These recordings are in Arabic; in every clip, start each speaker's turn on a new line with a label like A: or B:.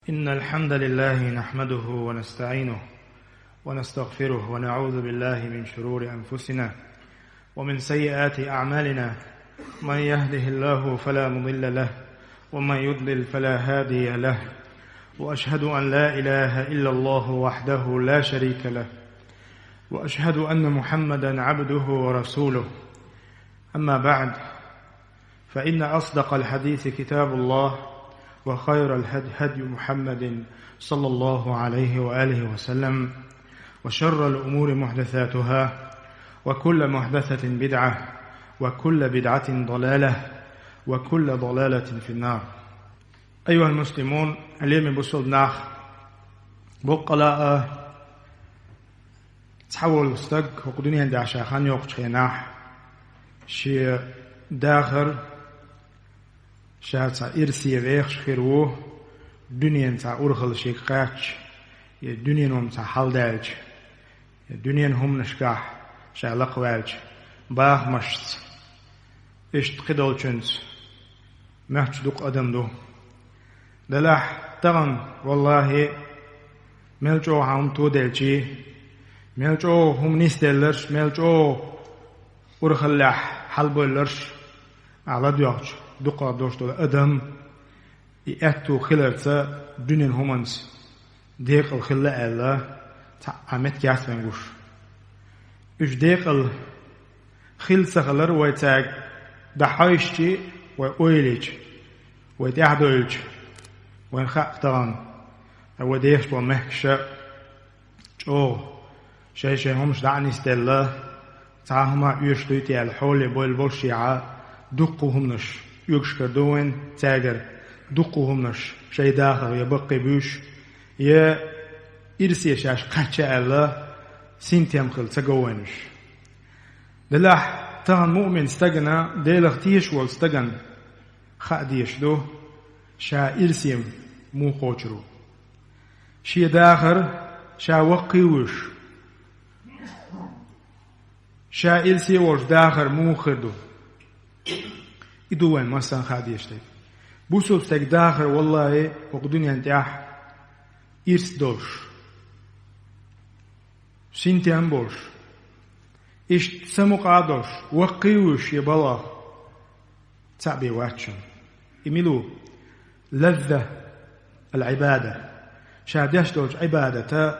A: إن الحمد لله نحمده ونستعينه ونستغفره ونعوذ بالله من شرور أنفسنا ومن سيئات أعمالنا. من يهده الله فلا مضل له ومن يضلل فلا هادي له، وأشهد أن لا إله إلا الله وحده لا شريك له، وأشهد أن محمدا عبده ورسوله. أما بعد، فإن أصدق الحديث كتاب الله، وخير الهدي هدي محمد صلى الله عليه وآله وسلم، وشر الأمور محدثاتها، وكل محدثة بدعة، وكل بدعة ضلالة، وكل ضلالة في النار. أيها المسلمون، اليوم بصل ناخ بقلاء تحول استق وقدني عند عشاخان يوقش ناح شي داخر شاعت إرسي ويخش خيروه دنيا تا أرخل شيك قاتش يا دنيا هم تا حال دالج يا دنيا هم نشكاح شعلق والج باخ مشت إشت قدول جنس محش دوق أدم دو دلاح تغن والله ملجو هم تو دلجي ملجو هم نيس دلرش ملجو أرخل لح حل بولرش على ديوش دقا دوشتو أدم يأتو خلالتا دنين همانس ديق الخلاء الله تعمت كاس منغوش إش ديق الخلسة خلر ويتاق دحايشتي ويأويليج ويتعدويج وينخاق طغان وديش ومهكشة جو شي همش دعني ستيلا تعهما يشتويتي الحولي بول بولشيعة دقوهم نش يكشكر دوين تاجر دقوهم نش شي داخل يبقي بوش يا إرسي شاش قاتشا الله سنتيم خل تقوينش دلاح تغن مؤمن استغنى ديلغ تيش والستغن خاديش دو شا إرسيم مو خوشرو شي داخل شا وقيوش شا إرسي وش داخل مو خردو إدوين مثلا خاديش تك بوسوب تك داخل والله وقدنيا انتاح إرس دوش سنتيان بوش إش سمقا دوش وقيوش يبالا تعبي واتشن إميلو لذة العبادة شاديش دوش عبادة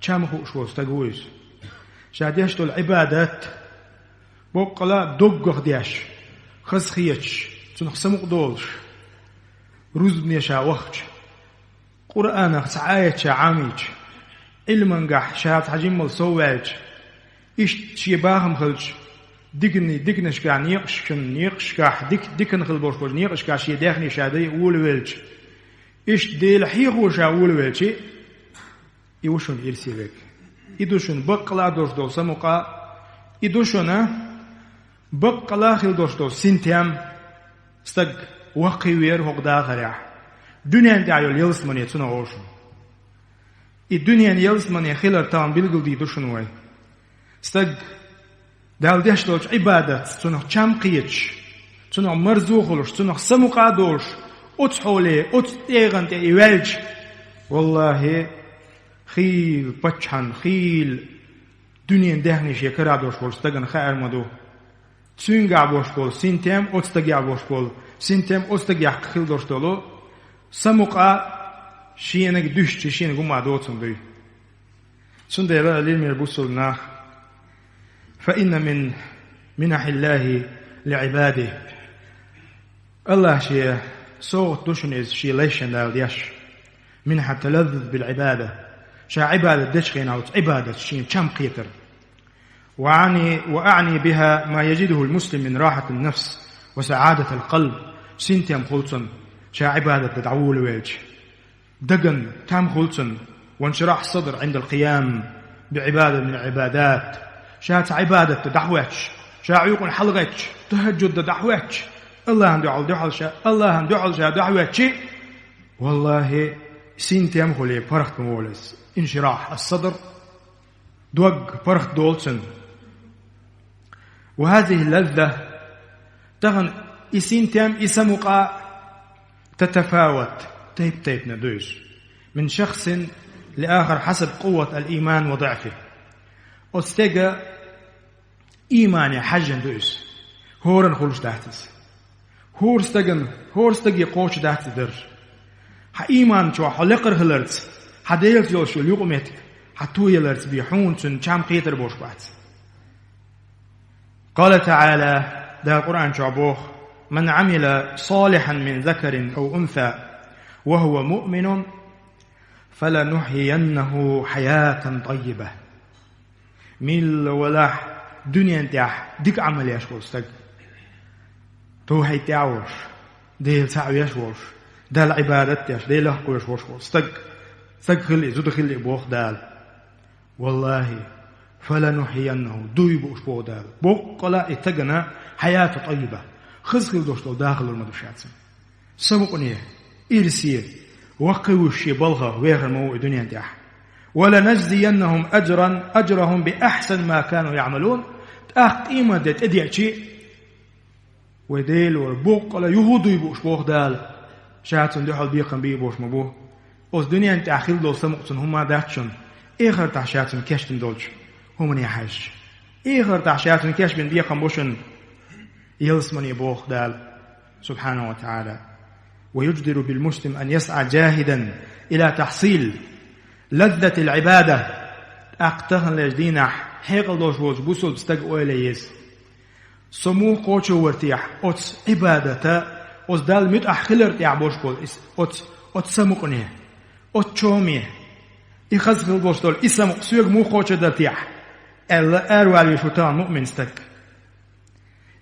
A: چامخو شوز تقويز شاديش دول عبادة بوقلا دوغ دياش خسخيتش تنخ سمق دولش روز بنيشا وقت قرآن تعايتش عاميش علمنقح شهات حجيم الصواج إش شيباهم خلش ديكنش كا نيقش كا ديكن خلبوش كوش نيقش كا شي داخني شادي ولويلش إش ديل حيخو شا ولويلش يوشون إرسيبك إدوشون بقلا دوش دول سمقا إدوشون بقلا خل دوش دول سنتيام استق وقيوير هوق داخل دنيا دعيو اليلسمانية تنوشون الدنيا اليلسمانية خلال تام بلغل دي دوشون وي استق دال ديش دوش عبادة تنوح چام قيتش تنوح مرزوخلوش تنوح سمقا دوش أتحولي أتيغن تيوالج والله خيل بچان خيل دنيا دهنش يكرا دوش بول استغن خير مدو تسونغا بوش بول سنتم أتستغيا بوش بول سنتم أتستغيا خيل دوش دولو سمقا شينك دوشت شينك وما دوتن دي سنديرا للمير بوصلنا فإن من منح الله لعباده الله شيء صوت دوشن شيء ليشن دال ديش منح تلذذ بالعبادة شا عبادة دشخين أو عبادة شين كم قيتر وأعني بها ما يجده المسلم من راحة النفس وسعادة القلب سنتيم خلصن شا عبادة تدعول ويج دقن تام خلصن وانشراح الصدر عند القيام بعبادة من العبادات شا عبادة تدعوش شا عيقون حلقش تهجد تدعوش الله هندعال شا دعوش والله سنتيم خلي فرخت مولس انشراح الصدر دوق فرخ دولسن وهذه اللذة تغن إسين تام إسمقا تتفاوت تيب ندوس من شخص لآخر حسب قوة الإيمان وضعفه أستجى إيماني حجن دوس هورن خلش دهتس هور استجى قوش دهت در ها إيمان شو حلقر هلرت حديل جوش اليوميت حتو يلرت بيحون سن شام قيتر بوش بات قال تعالى ده القرآن شعبوه من عمل صالحا من ذكر أو أنثى وهو مؤمن فلنحيينه حياة طيبة ميل ولا دنيا انتاح ديك عمل يشغل استج تو هيتعوش ديل سعويش دال عبادتيش ديل لحقوش استج خلي زود خلي بوخ دال والله فلنحيينه دوي بوش بو دال بوقلا اتجنا حياة طيبة خذ دوشتو داخل المدرسات سمقني إرسير وقوش بلغة وير المو الدنيا تاح ولا نجزينهم أجرهم بأحسن ما كانوا يعملون قيمة دت أديعشي وديل وبوقلا يهودو يبوش بوخ دال شاتن دحل بيقن بيبوش مبوه أوز دنيا تأخيل دول سمقتن هما داتشن إيخر تحشاتن كشتن دولش هم نيحش إيخر تحشاتن كشتن بيقن بوشن يلسمن يبوخ دال سبحانه وتعالى ويجدر بالمسلم أن يسعى جاهدا إلى تحصيل لذة العبادة أقتهن لجدينح هيقل دوش ووز بوسول بستقعوا إليس سموه قوشو ورتيح أتس عبادة أتس دال متأخل ارتيح بوش بول أتس سمقنيه أتس شوميه إخذ دوش دول إسمق سيوغ مو قوشو درتيح ألا أروالي شوتان مؤمن استك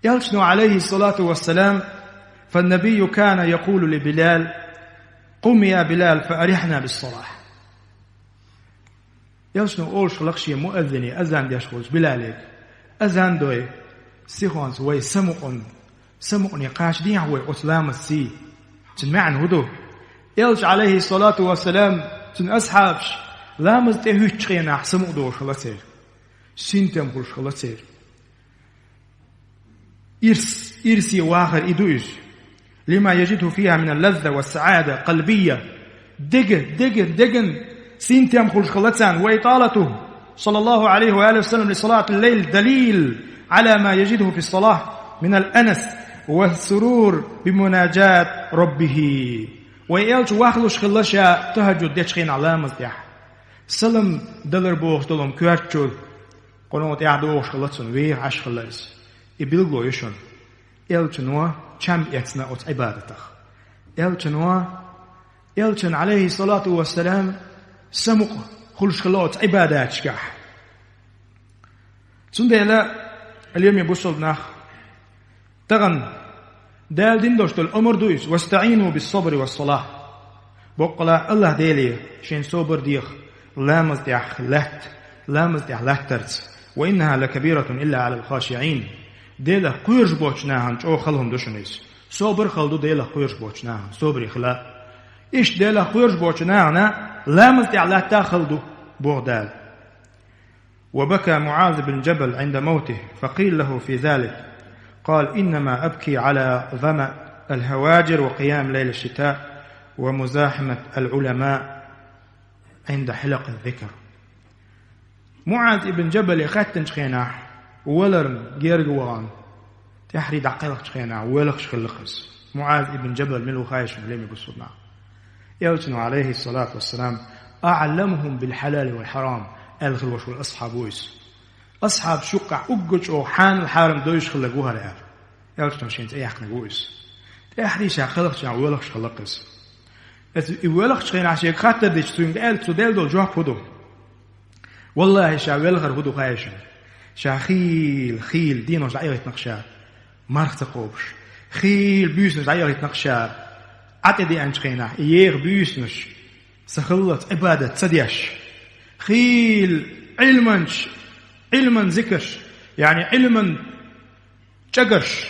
A: يلشنو عليه الصلاة والسلام فالنبي كان يقول لبلال قم يا بلال فأرحنا بالصلاة يلشنو أول شلقشي مؤذني أذان ديشخوش بلالك أذان دوي سيخونس وي سمقني قاش دي هو أسلام السي تنمعن هدو يلش عليه الصلاة والسلام تن أصحابش لامز تهوش تخينا سمق دو شلسير سنتم خل شلسير إرسي واخر إدوش لما يجده فيها من اللذة والسعادة قلبية دقن سنتم خل شلسان وإطالته صلى الله عليه وآله وسلم لصلاة الليل دليل على ما يجده في الصلاة من الأنس والسرور بمناجاة ربه ويالش واخلوش خلاشا تهجد ديشخين على مزدح سلم دلر بوخ دلم كوارتشول قنوت يعدوش خلاتسون وير عش خلاس يبلغو يشون يالشنوا چم يتنا أت عبادتخ يالشن عليه الصلاة والسلام سمق خلش خلات عبادات شكاح سندلا اليوم يبصل ناخ تغن دال دين دوشتل أمر دويس واستعينوا بالصبر والصلاة بقلا الله ديلي شين صبر ديخ لامز ديح لهترت وإنها لكبيرة إلا على الخاشعين ديلا قيرش بوچناهن چو خلهم دوشنيس صبر خلدو ديلا قيرش بوچناهن صبري خلا إيش ديلا قيرش بوچناهن لامز ديح لهتا خلدو بغدال وبكى معاذ بن جبل عند موته فقيل له في ذلك قال إنما أبكي على ظمأ الهواجر وقيام ليل الشتاء ومزاحمة العلماء عند حلق الذكر معاذ بن جبل يختن شخينا ولرن جيرجوان تحري دقيق شخينا ولخش خلقس معاذ بن جبل ملو خايش من لم يقصدنا يوتن عليه الصلاة والسلام أعلمهم بالحلال والحرام الخلوش والأصحاب ويس أصحاب شقع أقج أو حان الحارم دويش خلقوها لأر يوتن شينت أيحنا ويس تحري شا خلقش ولخش خلقس ولخش خينا شيء خاطر ديش توين قال تدل دول جوه بدو والله شا ولغر بدو خايشن شا خيل دينوش عيرت نقشا مارخ تقوبش خيل بيسنش عيرت نقشا عتدي أنشخينا يير بيسنش سخلت عبادة تسديش خيل علما ذكرش يعني علما تجرش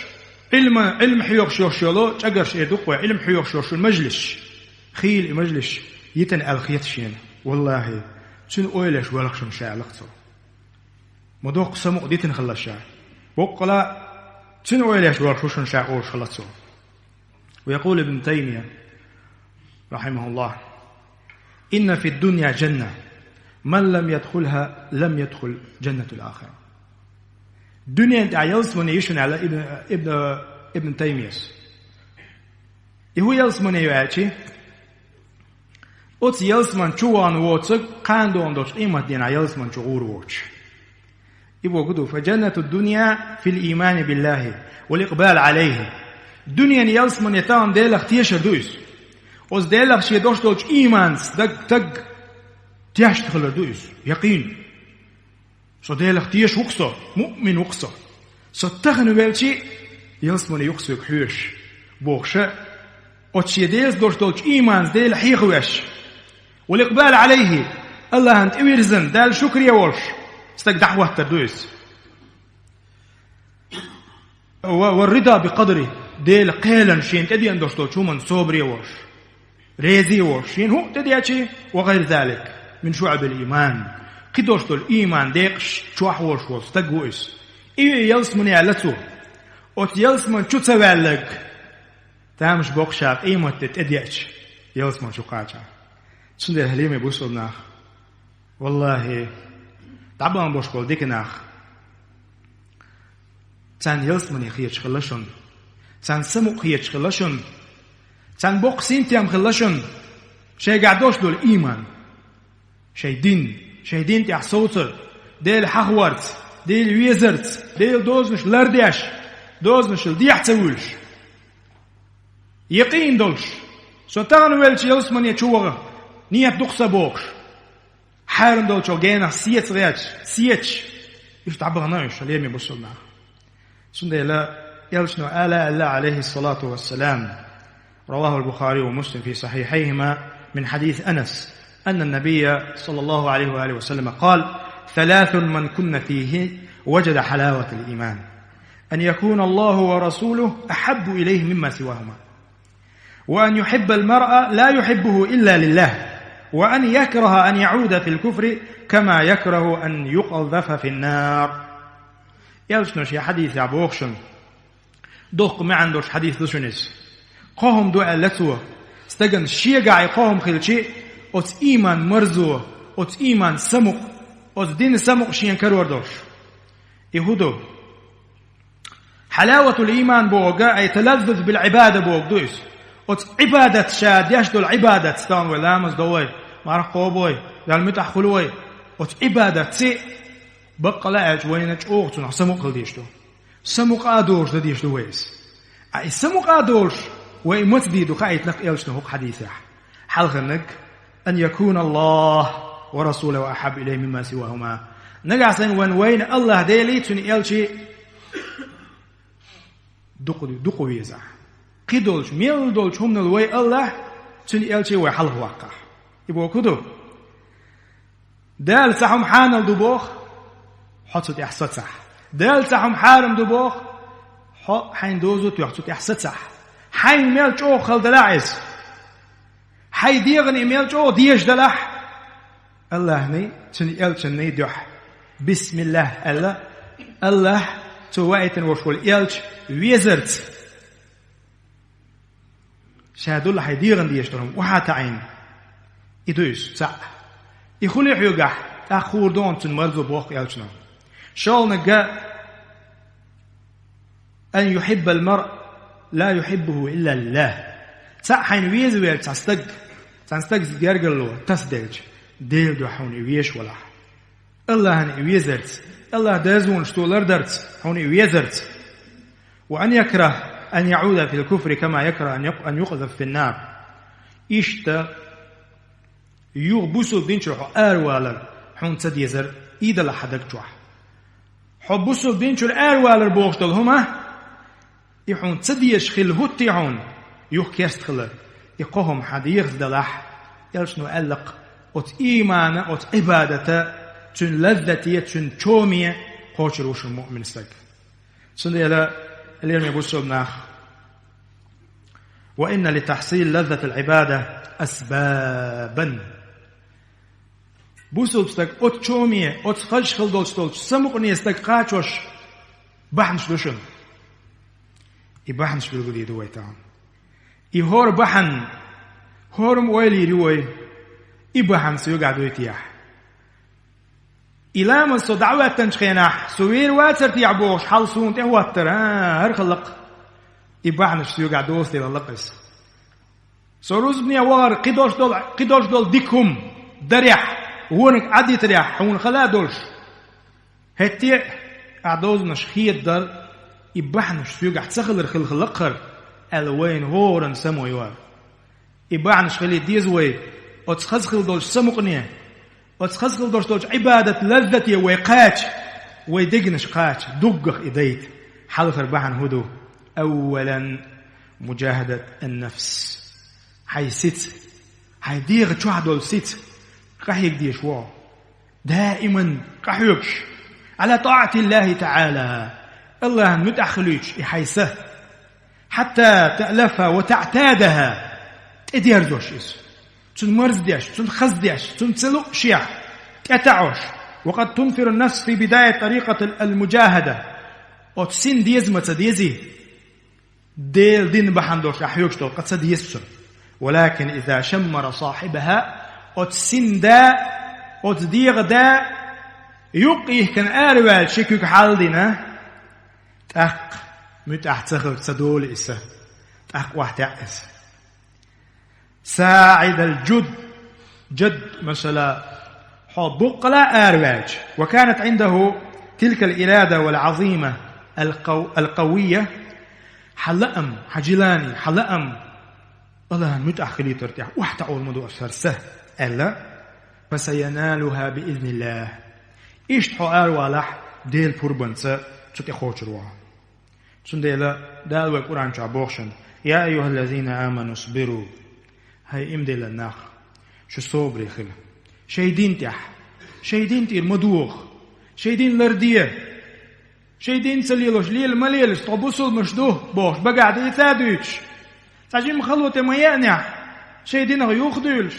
A: علم حيوخ شوشولو تجرش يدقوا علم حيوخ شوشو المجلس خيل مجلس يتن الخيتشين والله شن أولش ولخش مشاع لقصو مدوق سمو ديتن خلاشا بقلا شن أولش ولخش مشاع أوش خلصو ويقول ابن تيمية رحمه الله: إن في الدنيا جنة من لم يدخلها لم يدخل جنة الآخرة. دنيا انت يلسمن يشن على ابن تيمية. هو يلسمن يعيش أوت يلسمن شوان واتسق قاندون دوش إيمت دينا يلسمن شغور واتش. يبغى كده فجنة الدنيا في الإيمان بالله والإقبال عليه. دنيا يلسمن يتان ديلخ تيشر دويس. أوز ديلخ شي دوش دوش إيمانس تق تيش تخلر دويس يقين. سو ديلخ تيش وقصة مؤمن وقصة. سو تخنو بيلشي يلسمن يقصو يكحوش بوخشة. أوتشي ديلس دوش دوش إيمانس ديل حيخوش. والإقبال عليه الله أنت إويرزن دال شكريا ورش استك دعوة تردويس. والرضا بقدره ديل قيلا شين تدي أندوشتو شومن صوبري ورش ريزي ورش شين هو تدي أشي وغير ذلك من شعب الإيمان قدوشتو الإيمان ديقش شوح ورش ورش تقويس إيه يلسمني علتو أوت يلسمن شو تسوالك تامش بوقشاق إيه متت تدي أشي يلسمن شو قاچا سندر هليمي بوصلنا والله تعبان بوشكول ديكناخ تان يلسمني خيش خلشون تان سمو خيش خلشون تان بوق سينتيام خلشون شي قعدوش دول إيمان شي دين تيح صوتر ديل حخورت ديل ويزرت ديل دوزنش لرديش دوزنش الديح تسويلش يقين دولش سو تغنو ويلش يلسمني يتشوغه نية دقصة بوخش حارم دول شوغينا سيتش غياتش سيتش يش تعبغناش اليوم يبصلنا سنده لا يلشنو آلاء الله عليه الصلاة والسلام. رواه البخاري ومسلم في صحيحيهما من حديث أنس أن النبي صلى الله عليه وآله وسلم قال: 3 من كن فيه وجد حلاوة الإيمان: أن يكون الله ورسوله أحب إليه مما سواهما، وأن يحب المرء لا يحبه إلا لله، وأن يكره أن يعود في الكفر كما يكره أن يقذف في النار. يلشنوش يا حديث يا بوخشن دوق ما عندوش حديث لشنس قوهم دعا لتوه استغن شيقع قوهم خلشي أوت إيمان مرزوه أوت إيمان سمق أوت دين سمق شين كروردوش. يهودو حلاوة الإيمان بوغا أي تلذذ بالعبادة بوغ دويس أوت عبادة شاد يشدو العبادة ستان ولامز دوي مارق قوبوي يالمتح خلوي أوت عبادة تسي بقى لاعج وينج أوغتون سمق ديشتو سمق آدورش ديشتو ويس أي سمق آدورش ويمت ديدو خايت نق إلشنو هق حديثة حلغنك أن يكون الله ورسوله أحب إليه مما سواهما. نقعسن وين الله ديلي تني إلشي دقو ويزا قدولش ميل دولش هم نلوي الله تني إلشي ويحلغ واقع. يبقى كدو دال سحم حان الدبوخ حطت إحسات صح دال سحم حارم دبوخ حين دوزوت يحطت إحسات صح حين ميل جو خل دلاعز حي ديغني ميل جو ديش دلح الله ني تني إلش ني دوح بسم الله الله توائتن وشول إلش ويزرت شهدوا الله حي ديغن ديشترهم وحاتا عين إدوش صح يخلي حيوقع أخور دون تنمرزو بوخ إلشنا شال نقا أن يحب المرء لا يحبه إلا لله صح حين ويزويل تستق زيارقلو تسدلج ديل دو حون ويش ولا الله هن ويزرت الله دازون شتولر درت حون ويزرت وأن يكره أن يعود في الكفر كما يكره أن يقذف في النار إشتا يغبسو بنشو أروالر حون تديزر إيدا لحدك جوح حبسو بنشو أروالر بوغشتل هما يحون تديش خل هتيعون يخيست خلر يقوهم حديث دلح يلشنو ألق أت إيمان أت عبادة تن لذتية تن تومية قوشروش المؤمن سلك سنة اليوم يبسو بناخ وإن لتحصيل لذة العبادة أسبابا بوسو بستك أت تومية أت خلش خل دولش سمقني يستك قاچوش بحنش دوشن يبحنش بالقدي دويتان يهور بحن هورم ويلي روي إبراهيم سيو قعدو يتيح إلا ما سو دعوة تنشخيناح سوير واتر تيعبوش حال سون تهواتر هر خلق إبراهيم سيو قعدو وستي للقس سوروز بني وار قدوش دول ديكهم دريح وونك عدي تريح هون خلا دولش هتي عدوز نشخيت در إبراهيم سيو قعد سخل خلقر الوين هورن سمو يوار إبراهيم شخلي ديزوي أتخزخل دولش سمقنيه وتخزخل دولش عبادة لذتي ويقاتش ويدقنش قاتش دقخ إديت حلف ربعن هدو أولا مجاهدة النفس هاي ست هاي ديغ شو هدول ست قحيك دي شو دائما قحيكش على طاعة الله تعالى الله متأخليش يحيسه حتى تألفها وتعتادها إدير زوش إسو تون مرز ديش تون خز ديش تون تسلق شيع تأتعوش وقد تنفر النفس في بداية طريقة المجاهدة وتسين ديزمة ديزي ديل دين بحندوش أحيوش دول قد سديسر ولكن إذا شمر صاحبها وتسين دا وتديغ دا يقيه كان آروال شكوك حال دينا تأق متأحتخل تسدول إسا تأق واحتعس ساعد الجد جد مثلا حبق لا آرواج وكانت عنده تلك الإرادة والعظيمة القوية حلأم حجلاني حلأم الله متأخلي ترتاح واحتعوا الموضوع سرسه ألا فسينالها بإذن الله إشتحو آروالح ديل پربنسة تتي خوشروا سنديلا دالوا القرآن شعبوخشن يا أيها الذين آمنوا اصبروا هاي امدي للناخ شو صبري خل شيدين تح شيدين تير مدوخ شيدين لرديه شيدين سليلوش ليل مليلش طبوصل مشدوه بوش بقعد يثادوش تعجيم مخلوة ما يأنع شيدين غيوخدولش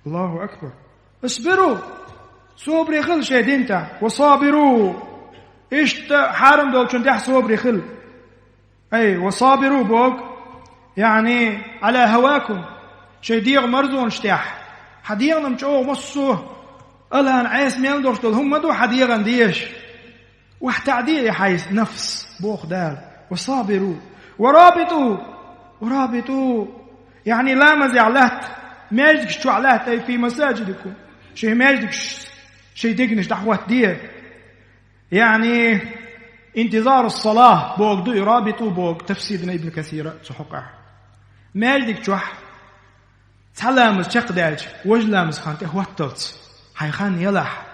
A: الله أكبر اصبروا صبري خل شيدين تح وصابروا إيش حارم دول شن تح صبري خل أي وصابروا بوك يعني على هواكم شيديغ مرضون اشتاح حديغنا مشوه مصوه الان عيس ميان دورشتول هم مدو حديغا ديش واحتعديه يحيس نفس بوخ دال وصابروا ورابطوا يعني لا مزعلات ما يجدك شو علات في مساجدكم شيء ما يجدك شيء دقنش دحوات ديه يعني انتظار الصلاة بوك دو يرابطوا بوك تفسيرنا ابن كثير سحقه ما يجدك شوح تلامس شقداج وجلامس خانته واتلت هاي خان يلح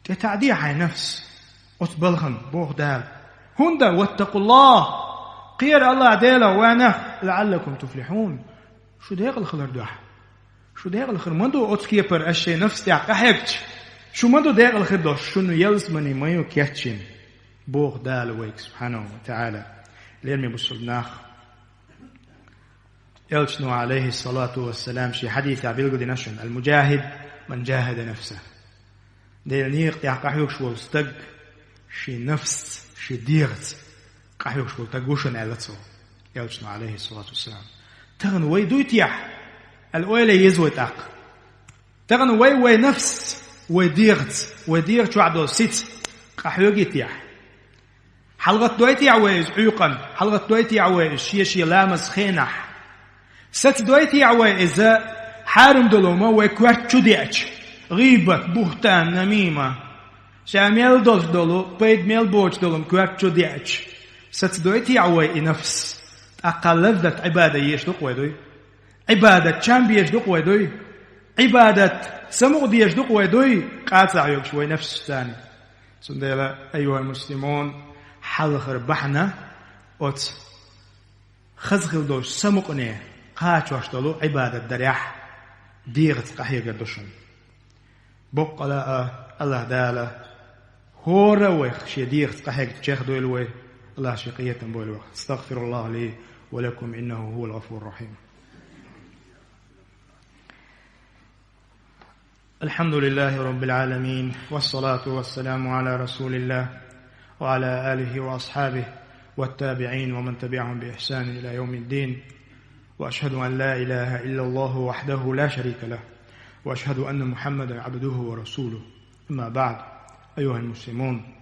A: تتعدي هاي نفس أتبلغن بوغ دال هندا واتقوا الله قير الله ديلا وانا لعلكم تفلحون شو ديق الخلر دوح شو ديق الخلر مندو أتكيبر أشي نفس ديق أحيكت شو مندو ديق الخلر دوش شنو يلس مني مايو كيتشين بوغ دال ويك سبحانه وتعالى ليرمي بسلناخ يلشنو عليه الصلاة والسلام شي حديث عبيلقو دي نشن المجاهد من جاهد نفسه دي نيق يحقحيوك شوال استق شي نفس شي ديغت قحيوك شوال تقوشن ألتسو يلشنو عليه الصلاة والسلام تغن وي دويتيح الأولى يزوي تاق تغن وي نفس وي ديغت شو عبدو ست قحيوك يتيح حلقة دويتي عويز عيقا حلقة دويتي عويز شي لامس خينح ست دويتي عوي إذا حارم دلوما ويكوات شديعش غيبة بهتان نميمة شاميل دوش دلو بيد ميل بوش دلوم كوات شديعش ست دويتي عوي نفس أقل لذة عبادة يشدق ويدوي عبادة شامبي يشدق ويدوي عبادة سمغ يشدق ويدوي قاطع يكشوي نفس ثاني سنديلا أيها المسلمون حلق ربحنا أت خزخل دوش سمقني قاچ واشتلو عبادة دريح ديغت قحيق الدشن بقلا الله دالا هورا ويخ شي ديغت قحيق تشيخ دويلوي الله شقية بولوي استغفر الله لي ولكم إنه هو الغفور الرحيم الحمد لله رب العالمين والصلاة والسلام على رسول الله وعلى آله وأصحابه والتابعين ومن تبعهم بإحسان إلى يوم الدين وأشهد أن لا إله إلا الله وحده لا شريك له وأشهد أن محمدا عبده ورسوله. أما بعد، أيها المسلمون،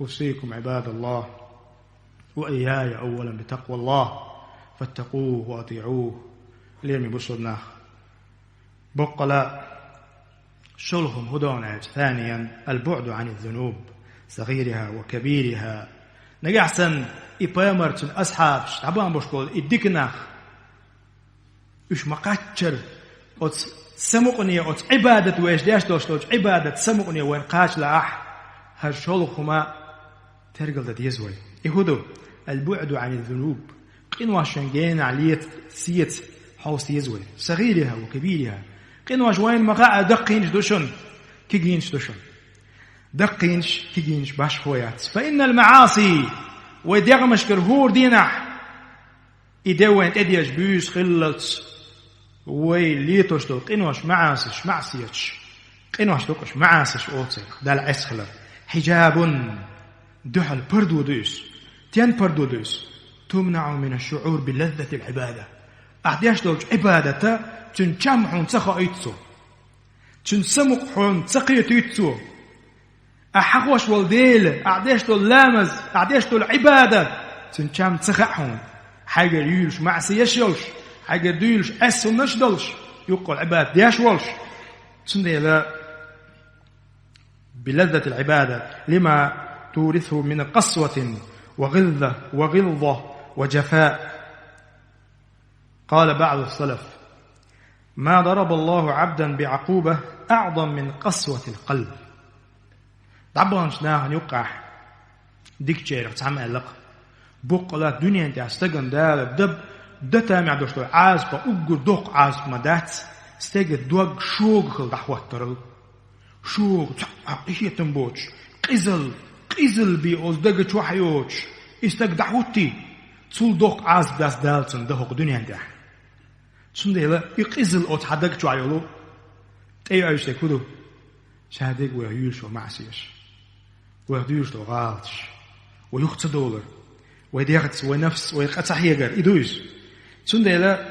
A: أوصيكم عباد الله وإياي أولا بتقوى الله، فاتقوه وأطيعوه ليرمي بصرنا بقلا شلهم هدونا. ثانيا، البعد عن الذنوب صغيرها وكبيرها. نجحسن إبامرتن أصحاب شعبان بشكل إديكناخ إيش مقاتشر أو سمقني أو عبادة وإيش داش دوش عبادة سمقني وين قاش لأح هالشلهما ترجل تيزوي. يهودو البعد عن الذنوب قنواش جين عليت سيت حوس يزوي صغيرها وكبيرها. قنواش وين مقاع دقينش دوشن كيجينش دوشن دقينش كيجينش باش خويات. فإن المعاصي ويدغمش كرهور دينح إدوين إديش بيش خلت ويليتوش دو قنواش معاسش معسيتش قنواش دوكش معاسش أوتسي دال أسخلر حجاب دحل بردو دوس تين بردو دوس تمنع من الشعور بلذة العبادة. أحديش دوش عبادة تنشمحون تسخى إيتسو تنسمقحون تسقيت إيتسو أحقوش والديل أحديش دول لامز أحديش دول عبادة تنشم تسخحون حاجة يولش معسيش يولش حاجة ديولش أسو نشدلش يقول عبادة دياش ولش تندي بلذة العبادة لما تورثه من قسوة وغلظة وجفاء. قال بعض السلف: ما ضرب الله عبدا بعقوبة أعظم من قسوة القلب. دعبانش ناهن يقع ديك جيرك تعمل لك بقلات دنيا انت استغن دال دب دتامع دوشتو عازبا أقر دوق عازب مدات استغد دوق شوغ دحوات ترل شوغ إيه تنبوش قزل بي أزدق شوحيوش استغ دحوتي تول دوق عازب داس دالتن دهوق دنيا انت سندهلا يقزل أو تحدق شوحيولو تأيو أيش تكودو شهدك ويهيوشو معسيش ويهديوشو غالتش ويخت دولار ويديغت ونفس ويقتحيقر إدويس سندهلا.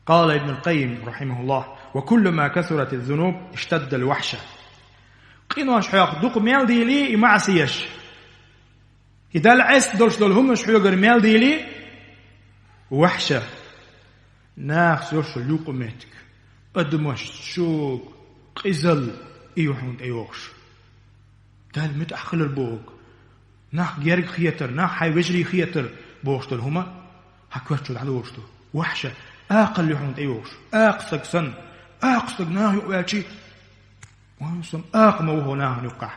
A: قال ابن القيم رحمه الله: وكل ما كثرت الذنوب اشتد الوحشة. قينواش حياق دوق ميل ديلي معسيش إذا العس دولش دول هم شحيقر ميل ديلي وحشة ناخ سوش اللوقمتك أدمش شوق قزل إيوحون إيوخش دال متأخل البوق ناخ جيرك خيتر ناخ حي وجري خيتر بوشتل هما هكوشتل على وشتو وحشة أقل يحون إيوخش أقصق سن أقصق ناه يقواتي وانسم أقموه ناه يقع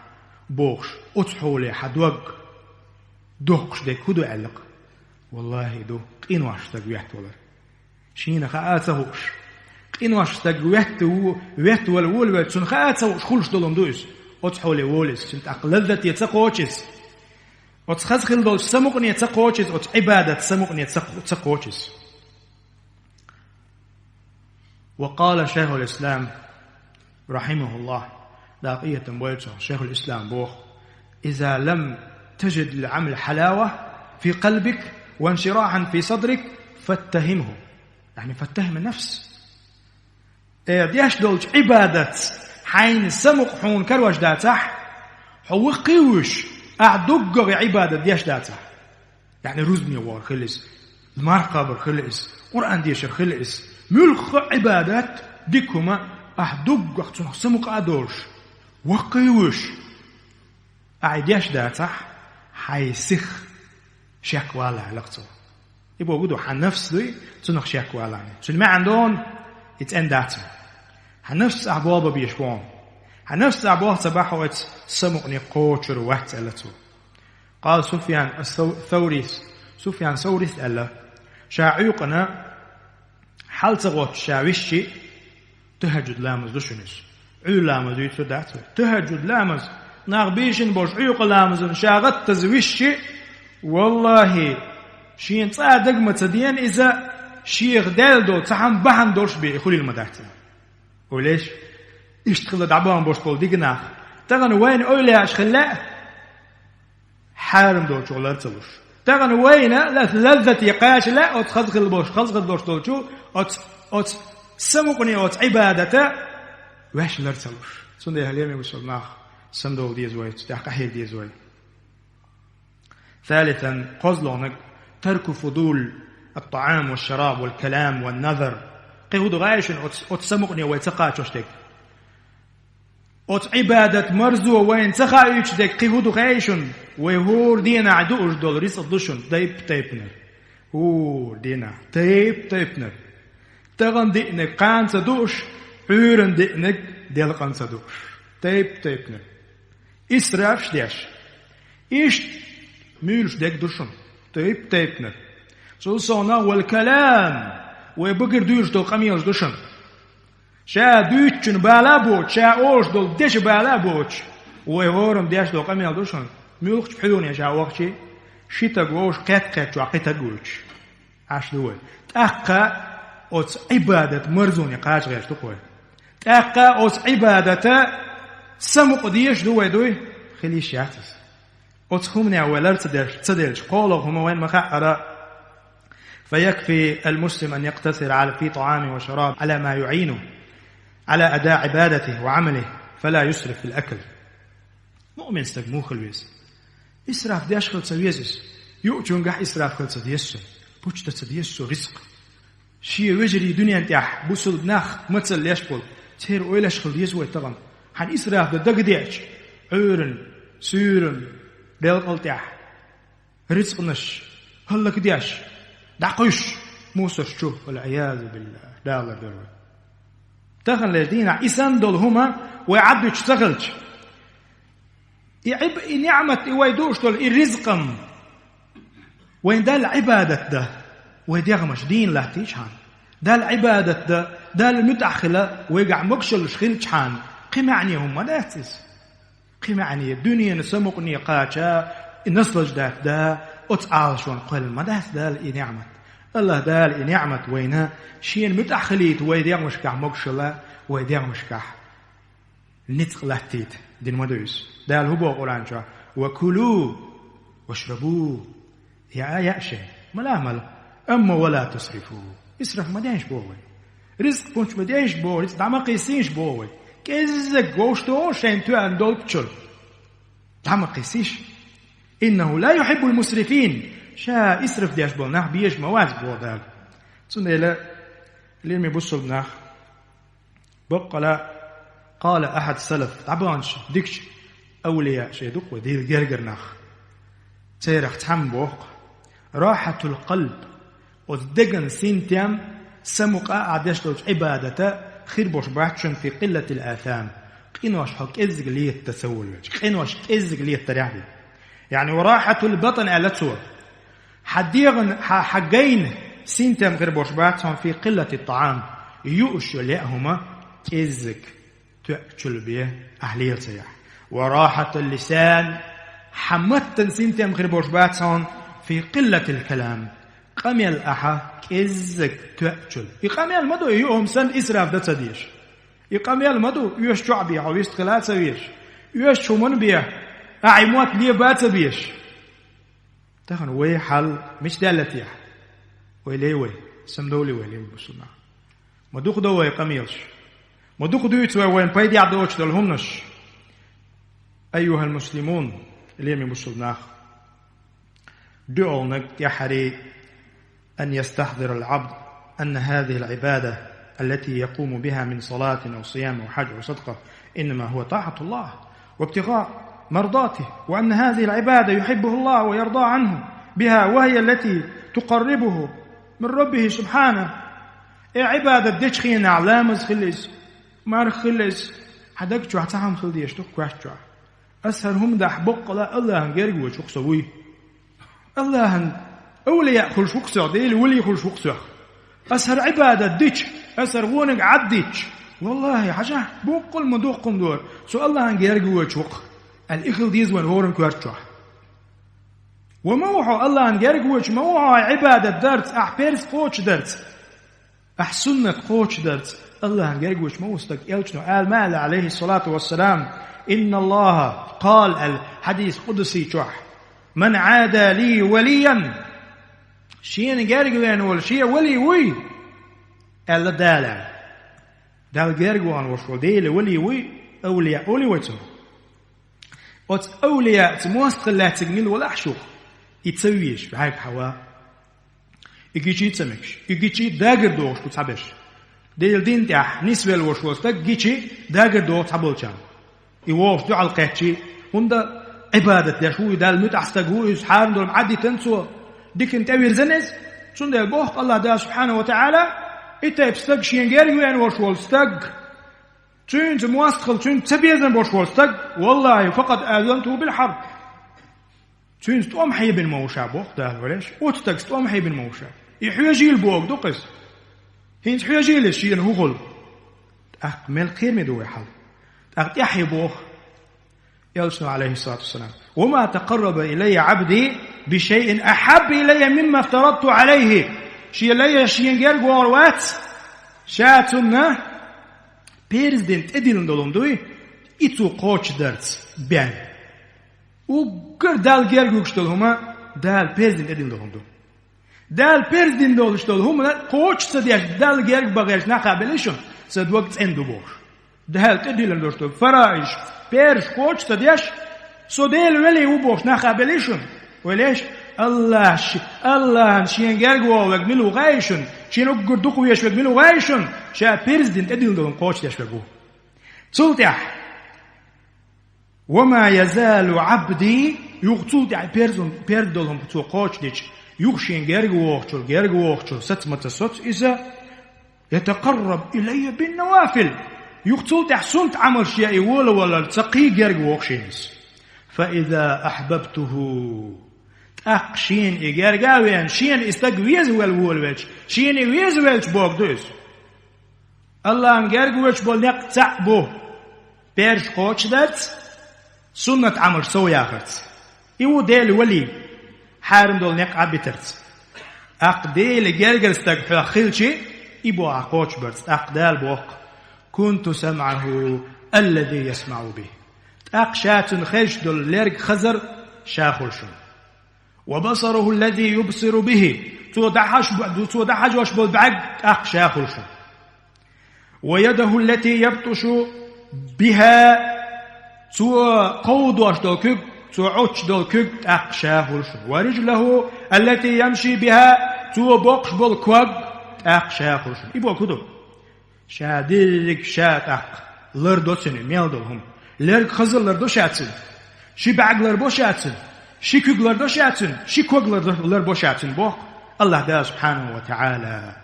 A: بوخش أتحولي حدوق دوقش ديك هدو علق والله دو قينواش تقويحت ولا شين خااتهوش قينواش تقويحت ويحت ولا ولبت شن خااتهوش خلش دولم دويس أتحولي ولس شنت أقلذت يتقوشس أتخزخل دولش سمقني يتقوشس أتعبادة سمقني يتقوشس. وقال شيخ الإسلام رحمه الله لاقية بويته شيخ الإسلام بوخ: إذا لم تجد العمل حلاوة في قلبك وانشراحا في صدرك فاتهمه، يعني فاتهم النفس. دياش دولش عبادة حين سمق حون كروش داتح هو قيوش أعدق عبادة دياش داتح يعني رزمي وار خلص المرقبر خلص قرآن ديشر خلص ملخ عبادات ديكما أعدق سمق أدورش وقيوش أعدياش داتح حيسخ شكوالا علاقته يبقى قدو حنفس دي تنخ شكوالا ما عندهم يتأنداتهم حنفس أعبابا بيشبون حنفس أعبابا تباحوا سمقني قوتر وقت ألتو. قال سفيان ثوري ألا شاعيقنا حال تغوت شاوشي تهجد لامز دوشنس عيو لامز يتداتو تهجد لامز ناغبيشن بوش عيوق لامز شاغت تزويشي والله شين تصادق متدين إذا شيخ دالدو تحن بحن دورش بي خلي المدارتين وليش اشتغل دعبان بوش قول ديقناخ تغن وين أولي عش خلاء حارم دور شغلار تلوش تغن وين لذة يقاش لا أتخذ البوش خذ الدوش دولشو أت سمقني أت عبادة واش نرسلوش سندي هليمي وصلناه سندو دي زوي تحقير دي زوي. ثالثا قصلونك ترك فضول الطعام والشراب والكلام والنظر قيود غايش أتسمقني ويتقاتشتك أت عبادة مرزو وين تخايشتك قيود غايش ويهور دينا عدوش دول ريس الدشن تيب تيبنر دينا تيبنر تغن دينك قان سدوش عورن دينك ديل قان سدوش تيبنر إسراف شديش إيش ميلش ديك دشن تيبنر سوصونا والكلام ويبقر دوش دول قميلش دشن شا دوتشن بالا بوش شا اوش دول ديش بالا بوش ويهورم ديش دول قميل دشن ميلخش بحلوني شا وقتي شيتا قوش قيت شو عقيتا قوش عاش دوي تأقى أوت عبادة مرزوني قاش غير تقوي تأقى أوت عبادة سمق ديش دوي خليش يعتس أوت خمني أولا تدلش قولوا هما وين مخاء فيكفي المسلم أن يقتصر على في طعام وشراب على ما يعينه على أداء عبادته وعمله فلا يسرف في الأكل. مؤمن استجمو خلويس إسراف ديش خلص ويزس يؤتون قح إسراف خلص ديسو بوجت ديسو رزق شيء وجري دنيا انتاح بوصل ناخ مثل يشبل تير ويلش خل ديسو طبعا حن إسراف دق ديش عورن سورن ديل قلتاح رزق نش هلك ديش دقش موسى شوف والعياذ بالله دالر دلوي تخن الذين إسان دول هما ويعدوا يشتغلش يعب نعمة ويدوش دول الرزقم وين ده العبادة ده ويديغمش دين له تيشان ده العبادة ده المتأخلة ويقع مكشل شخيلشان قمعني هم داتس قمعني الدنيا نسمقني قاچا النصلج ده أتعال شون قل مداس دال نعمة الله دال نعمة وينها شين متأخليت ويديغمش كح مكشل ويديغمش كح نتق لهتيت دين مدوس دال هو قرآن شا وكلوا واشربوا يا شيء ملامل أما ولا تسرفوا اسرف ما دينش بوي رزق بونش ما دينش بوي رزق دعما قيسينش بوي كيزك غوشتو شين تو اندول بتشل دعما قيسيش إنه لا يحب المسرفين شا اسرف ديش بولناخ بيش مواز بودال سنة اللي ميبصوا بناخ بقى قال أحد السلف تعبانش ديكش أولياء شيدوك وديل جرجرناخ تيرخ تحم بوق راحة القلب وذدقن سينتيام سمق أعدش لوج عبادة خير بوش بحشن في قلة الآثام قينوش حق إزق ليه التسول قينوش إزق ليه التريحي يعني وراحة البطن على تسوى حديغن حقين سينتيام غير بوش بحشن في قلة الطعام يؤشوا لأهما إزق تأكل بيه أهلية سياح وراحة اللسان حمدت سينتيام غير بوش بحشن في قلة الكلام قميل أحا كزك تأكل يقميل مدو يوم سن إسراف ده تديش يقميل مدو يوش شعبي أو يستخلال سويش يوش شومن بيه أعيموات ليه بات بيش تخن وي حل مش دالتيح ويلي وي سمدولي ويلي بسنا مدوخ دو وي قميلش مدوخ دو يتوى وين بايدي عدوش دلهمنش أيها المسلمون اللي من بسناخ دعونك يحري أن يستحضر العبد أن هذه العبادة التي يقوم بها من صلاة أو صيام أو حج أو صدقة إنما هو طاعة الله وابتغاء مرضاته وأن هذه العبادة يحبه الله ويرضى عنه بها وهي التي تقربه من ربه سبحانه عبادة ديش خينا علامز خليس مار خليس حدك شو حتعهم خلديش تقواش شو أسهل هم ده حبق لا الله هنجرج وشوق سويه الله أولي يأكل شوكسر ديل ولي يأكل شوكسر أسهر عبادة ديش أسهر ونق عديش والله حاجة بوقل مدوقكم دور سو الله هنجير جوا شوق الإخل ديز والهورن كوارتشوح وموحو الله هنجير جوا موحو عبادة درت أحبيرس قوش درت أحسنة قوش درت الله هنجير جوا موستك يلشنو قال مال عليه الصلاة والسلام إن الله قال الحديث قدسي شوح من عادى لي وليا شين جارجوان والشيء ولي وي ألا دال جارجوان وشو ديل ولي وي أولياء أولي وتو أت أولياء تموسق الله تجميل ولا حشوق يتسويش بهاي حوا يجي تسمكش يجي داجر دوش بتعبش ديل دين تاع نسبة الوشوس تجي داجر دوش تعبولشان يوقف دو على القاتشي هندا عبادة يا شو دال متعستجوا يسحارن دول معدي تنسوا ديك انت أوير زنز شون ده بوخ الله ده سبحانه وتعالى إتا بستق شين جاري وين وشوال ستق تون تمواستخل تون تبيزن وشوال ستق والله فقد آذنته بالحرب تون ستوم حي بن موشا بوخ ده وليش وتستق ستوم حي بن موشا يحيجي البوق دقس هين حيجي للشيء هو غل أكمل قيمة دو يحل يحيي بوخ يلسنا عليه الصلاة والسلام وما تقرب إلي عبدي بشيء أحب إلي مما افترضت عليه شيء لي شيء غير قوات شاتنا بيرزدنت إديلن دولم دوي إتو قوش درت بيان وقر دال غير قوش هما دال بيرزدنت إديلن دولم دو دال بيرزدنت دولش هما قوش صديق دال غير بغيش نقابلشون صد وقت اندو بوش دال إديلن دولش فرايش بيرش قوش صديق سو ديل ولي وبوش نقابلشون وليش الله شين جرجوا وجملوا غايشون شين أقدروا ويش وجملوا غايشون شا بيرزدنت أدين دون قوش يشبهوا صوتح وما يزال عبدي يغتول دع بيردلهم بتو قوش ديش يغشين جرجوا شو ستمة صوت إذا يتقرب إلي بالنوافل يغتول دع سنت عمل شيء ولا تقي جرجوا شينس فإذا أحببته أقشين إجارجاوين شين استجويز والولوج شين يويز والش بوغدوس الله أنجارجوش بولنق تعبو بيرش قوش دات سنة عمر سوياخت يو ديل ولي حارم دولنق عبترت أقديل جرجر استجحو خلشي يبو عقوش برت أقدال بوق كنت سمعه الذي يسمع به أقشات خيش دول ليرك خزر شاخلشون وبصره الذي يبصر به تودحج واشبل بعد أقشاخلشون ويده التي يبطش بها تو قود واشدل كب تو عوش دول كب أقشاخلشون ورجله التي يمشي بها تو بقش بالكوب أقشاخلشون إبو كدو شاديك شات أق لردوتسن ميلدلهم لرك خزر لردو شاتسن شي بعقلر بو شاتسن شي كوغلر دو شاتسن شي كوغلر بو شاتسن بو الله دا سبحانه وتعالى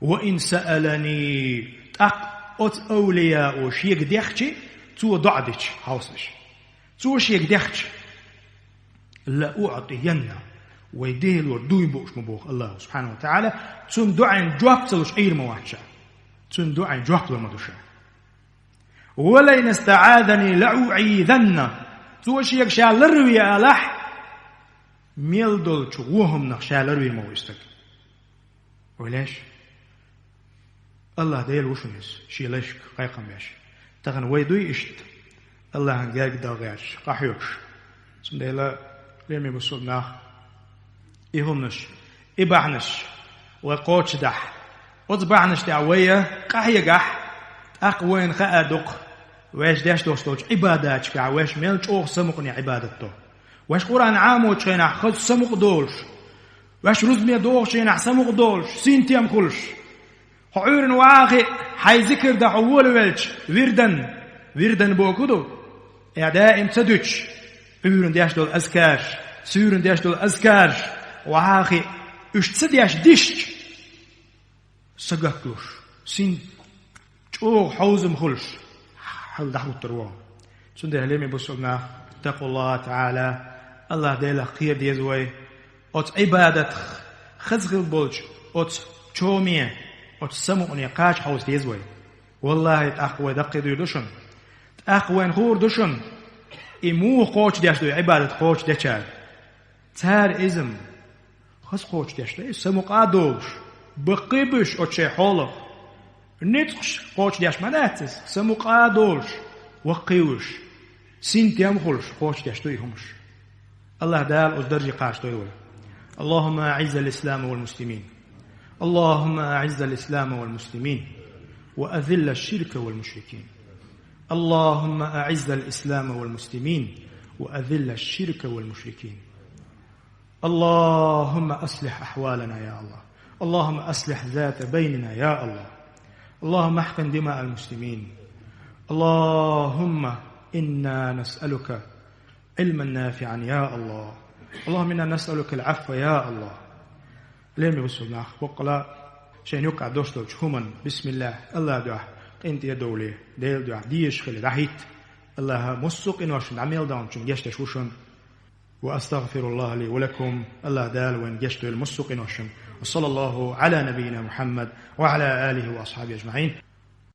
A: وإن سألني أت أولياء شيك ديختي تو ضعدش هاوسش تو شيك ديختي لا أعطينا ويديل وردوي بوش مبوخ الله سبحانه وتعالى تون دعين جوابتلوش أير مواحشة تون دعين جوابتلو مدوشة ولئن استعاذني لأعيذن توشيك شالروي ألح ميلدول تشوهم نخ شالروي مويستك وليش الله ديل وشنس شيلشك قيقم ياش تغن ويدوي اشت الله هنجاك داغياش قحيوش سنديلا ليمي بصوبنا إهمنش إبعنش وقوتش دح وطبعنش دعوية قحي قح أقوين خأدق ويش داش دوستوش عباداتك ويش ميلش أوخ سمقني عبادته ويش قرآن عامو تشينح خد سمق دولش ويش رزمي دوخ شينح سمق دولش سينتيام كلش حعور واخي حي ذكر دا حول ويلش ويردن بوكودو دائم تدوش عورن داش دول أذكار سورن داش دول أذكار واخي اشتسدياش ديشت سقطلوش سين أو حوزم خلش حل دحو التروان سنده ليمي بسونا اتقوا الله تعالى الله ديلا خير ديزوي أت عبادت خزغل بولج أت شومية أت سمعني قاش حوز ديزوي والله تأخوي دقي دوشن تأخوين خور دوشن إمو خوش ديش دوي عبادت خوش ديشار تار إزم خز خوش ديش دوي سمق آدوش بقيبش أت شي حولك نتخش قوش دياش مناتس سمقادوش وقيوش سنتيام خلش قوش دياش تويهمش الله دال أصدرجي قاش طيول. اللهم أعز الإسلام والمسلمين. اللهم أعز الإسلام والمسلمين وأذل الشرك والمشركين. اللهم أعز الإسلام والمسلمين وأذل الشرك والمشركين. اللهم أصلح أحوالنا يا الله. اللهم أصلح ذات بيننا يا الله. اللهم احقن دماء المسلمين. اللهم إنا نسألك علما نافعا يا الله. اللهم إنا نسألك العفو يا الله. لم يوصلنا وقلا شين يقع دوستوش همان بسم الله الله دعا انت يا دولي ديل دعا ديش خلي رحيت الله مسوق إنواشن عميل داونشن جشتش وشن وأستغفر الله لي ولكم الله دال وين جشت المسوق إنواشن وصلى الله على نبينا محمد وعلى آله وأصحابه أجمعين.